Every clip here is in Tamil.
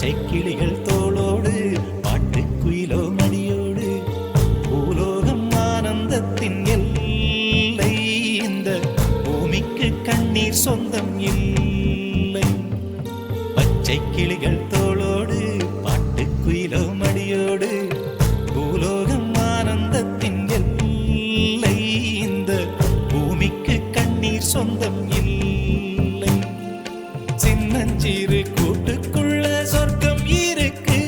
பச்சை கிளிகள் தோளோடு பாட்டுக்குயிலோ மடியோடு பூலோகம் ஆனந்தத்தின் எல்லை. இந்த பூமிக்கு கண்ணீர் சொந்தம் இல்லை. பச்சை கிளிகள் தோளோடு பாட்டுக்குயிலோ மடியோடு பூலோகம் ஆனந்தத்தின் எல்லை. இந்த பூமிக்கு கண்ணீர் சொந்தம் இல்லை. சின்னஞ்சிறு கூட்டுக்குள்ள சொர்க்கம் இருக்கு.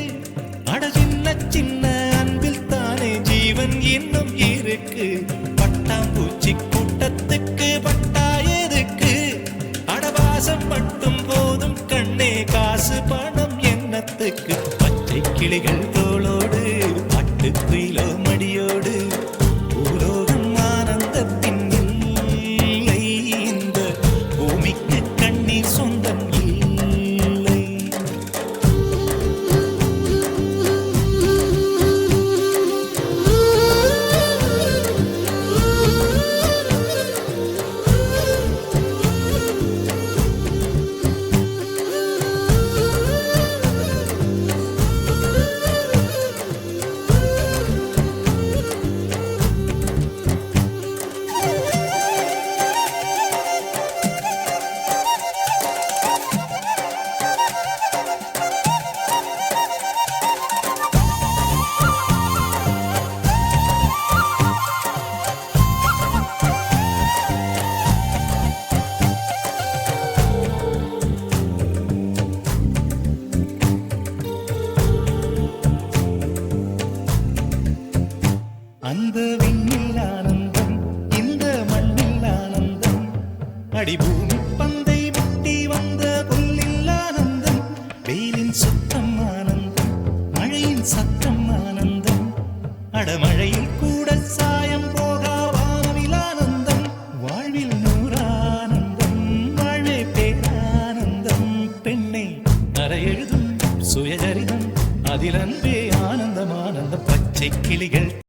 அட சின்ன சின்ன அன்பில் தானே ஜீவன் இன்னும் இருக்கு. பட்டாம்பூச்சி கூட்டத்துக்கு பட்டா எதுக்கு? அடவாசம் மட்டும் போதும் கண்ணே, காசு பணம் என்னத்துக்கு? பச்சை கிளிகள் தோளோடு பாட்டுக்குயிலோ மடியோடு பூலோகம் ஆனந்தத்தின் இல்லை. இந்த பூமிக்கு கண்ணீர் சொந்தம் இல்லை. அந்த விண்ணில் ஆனந்தம், இந்த மண்ணில் ஆனந்தம். அடிபூமி பந்தை முட்டி வந்த புல்லில் ஆனந்தம். வெயிலின் சுத்தம் ஆனந்தம், மழையின் சத்தம் ஆனந்தம். அடமழையில் கூட சாயம் போகா வானவில் ஆனந்தம். வாழ்வில் நூறானந்தம், வாழ்வே பேரானந்தம். பெண்ணை அறை எழுதும் சுயசரிதம், அதில் அன்பே ஆனந்தம் ஆனந்தம். பச்சை கிளிகள்